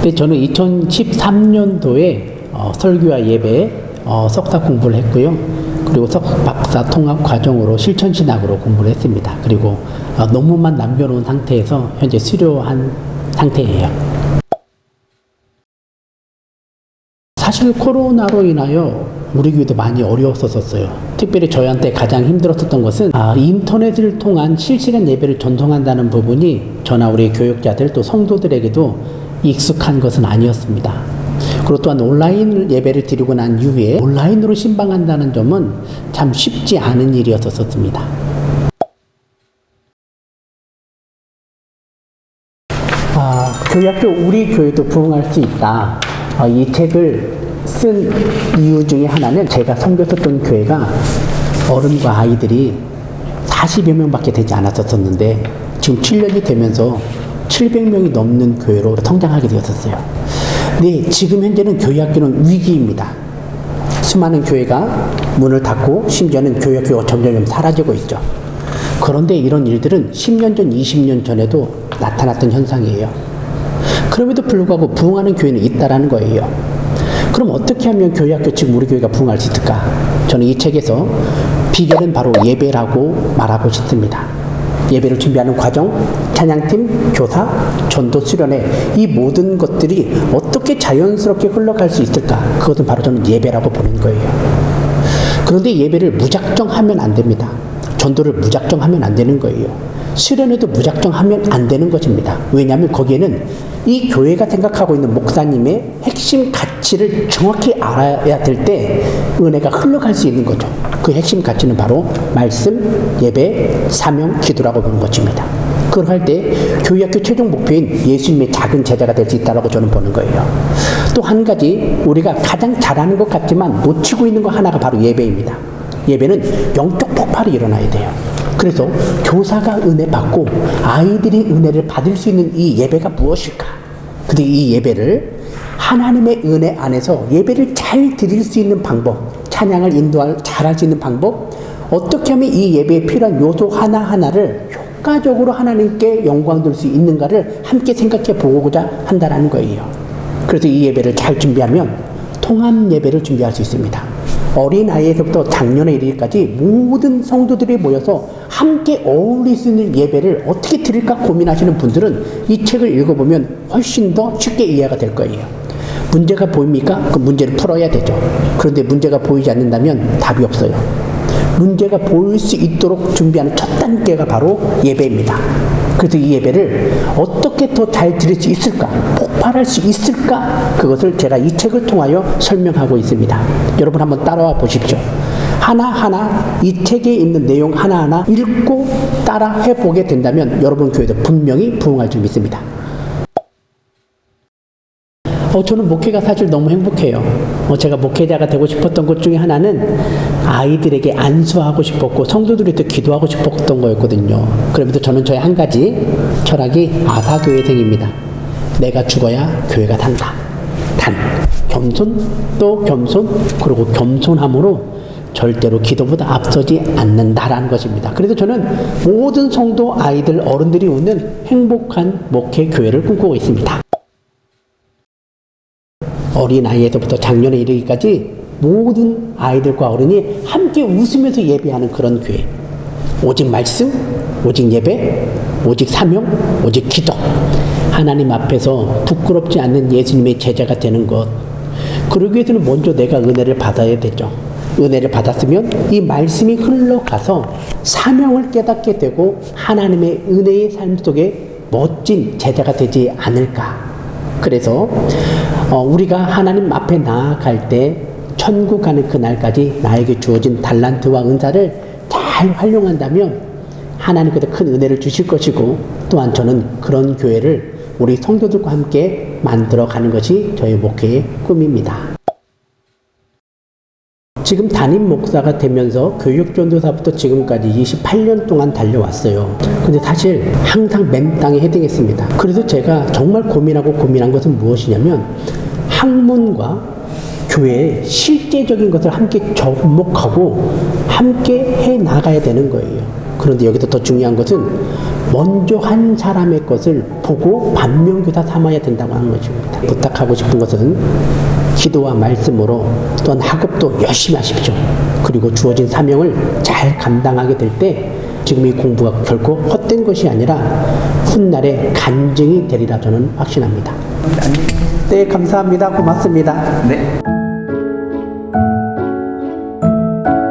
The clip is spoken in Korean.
근데 저는 2013년도에 설교와 예배 석사 공부를 했고요. 그리고 박사 통합 과정으로 실천신학으로 공부를 했습니다. 그리고 논문만 남겨놓은 상태에서 현재 수료한 상태예요. 사실 코로나로 인하여 우리 교회도 많이 어려웠었어요. 특별히 저희한테 가장 힘들었었던 것은 인터넷을 통한 실시간 예배를 전송한다는 부분이 저나 우리 교역자들 또 성도들에게도 익숙한 것은 아니었습니다. 그리고 또한 온라인 예배를 드리고 난 이후에 온라인으로 신방한다는 점은 참 쉽지 않은 일이었었습니다. 교회학교 우리 교회도 부흥할 수 있다. 이 책을 쓴 이유 중에 하나는 제가 섬겼었던 교회가 어른과 아이들이 40여 명밖에 되지 않았었는데 지금 7년이 되면서 700명이 넘는 교회로 성장하게 되었었어요. 네, 지금 현재는 교회학교는 위기입니다. 수많은 교회가 문을 닫고 심지어는 교회학교가 점점 사라지고 있죠. 그런데 이런 일들은 10년 전, 20년 전에도 나타났던 현상이에요. 그럼에도 불구하고 부흥하는 교회는 있다라는 거예요. 그럼 어떻게 하면 교회학교 지금 우리 교회가 부흥할 수 있을까? 저는 이 책에서 비결은 바로 예배라고 말하고 싶습니다. 예배를 준비하는 과정, 찬양팀, 교사, 전도 수련회 이 모든 것들이 어떻게 자연스럽게 흘러갈 수 있을까? 그것은 바로 저는 예배라고 보는 거예요. 그런데 예배를 무작정 하면 안 됩니다. 전도를 무작정 하면 안 되는 거예요. 수련회도 무작정 하면 안 되는 것입니다. 왜냐하면 거기에는 이 교회가 생각하고 있는 목사님의 핵심 가치를 정확히 알아야 될 때 은혜가 흘러갈 수 있는 거죠. 그 핵심 가치는 바로 말씀, 예배, 사명, 기도라고 보는 것입니다. 그걸 할 때 교회학교 최종 목표인 예수님의 작은 제자가 될 수 있다고 저는 보는 거예요. 또 한 가지 우리가 가장 잘하는 것 같지만 놓치고 있는 것 하나가 바로 예배입니다. 예배는 영적 폭발이 일어나야 돼요. 그래서 교사가 은혜 받고 아이들이 은혜를 받을 수 있는 이 예배가 무엇일까? 근데 이 예배를 하나님의 은혜 안에서 예배를 잘 드릴 수 있는 방법, 찬양을 잘할 수 있는 방법, 어떻게 하면 이 예배에 필요한 요소 하나하나를 효과적으로 하나님께 영광 돌 수 있는가를 함께 생각해 보고자 한다는 거예요. 그래서 이 예배를 잘 준비하면 통합 예배를 준비할 수 있습니다. 어린아이에서부터 작년에 이르기까지 모든 성도들이 모여서 함께 어울릴 수 있는 예배를 어떻게 드릴까 고민하시는 분들은 이 책을 읽어보면 훨씬 더 쉽게 이해가 될 거예요. 문제가 보입니까? 그 문제를 풀어야 되죠. 그런데 문제가 보이지 않는다면 답이 없어요. 문제가 보일 수 있도록 준비하는 첫 단계가 바로 예배입니다. 그래서 이 예배를 어떻게 더 잘 드릴 수 있을까? 폭발할 수 있을까? 그것을 제가 이 책을 통하여 설명하고 있습니다. 여러분 한번 따라와 보십시오. 하나하나 이 책에 있는 내용 하나하나 읽고 따라 해보게 된다면 여러분 교회도 분명히 부흥할 줄 믿습니다. 저는 목회가 사실 너무 행복해요. 제가 목회자가 되고 싶었던 것 중에 하나는 아이들에게 안수하고 싶었고 성도들이 또 기도하고 싶었던 거였거든요. 그러면서 저는 저의 한 가지 철학이 아사교회생입니다. 내가 죽어야 교회가 산다. 단, 겸손 또 겸손 그리고 겸손함으로 절대로 기도보다 앞서지 않는다라는 것입니다. 그래서 저는 모든 성도, 아이들, 어른들이 오는 행복한 목회 교회를 꿈꾸고 있습니다. 어린아이에서부터 작년에 이르기까지 모든 아이들과 어른이 함께 웃으면서 예배하는 그런 교회. 오직 말씀, 오직 예배, 오직 사명, 오직 기도. 하나님 앞에서 부끄럽지 않는 예수님의 제자가 되는 것. 그러기 위해서는 먼저 내가 은혜를 받아야 되죠. 은혜를 받았으면 이 말씀이 흘러가서 사명을 깨닫게 되고 하나님의 은혜의 삶 속에 멋진 제자가 되지 않을까. 그래서 우리가 하나님 앞에 나아갈 때 천국 가는 그날까지 나에게 주어진 달란트와 은사를 잘 활용한다면 하나님께서 큰 은혜를 주실 것이고 또한 저는 그런 교회를 우리 성도들과 함께 만들어가는 것이 저희 목회의 꿈입니다. 지금 담임 목사가 되면서 교육전도사부터 지금까지 28년 동안 달려왔어요. 근데 사실 항상 맨 땅에 헤딩했습니다. 그래서 제가 정말 고민한 것은 무엇이냐면 학문과 교회의 실제적인 것을 함께 접목하고 함께 해 나가야 되는 거예요. 그런데 여기서 더 중요한 것은 먼저 한 사람의 것을 보고 반면교사 삼아야 된다고 하는 것입니다. 부탁하고 싶은 것은 기도와 말씀으로 또한 학업도 열심히 하십시오. 그리고 주어진 사명을 잘 감당하게 될 때 지금 이 공부가 결코 헛된 것이 아니라 훗날에 간증이 되리라 저는 확신합니다. 네, 감사합니다. 고맙습니다. 네.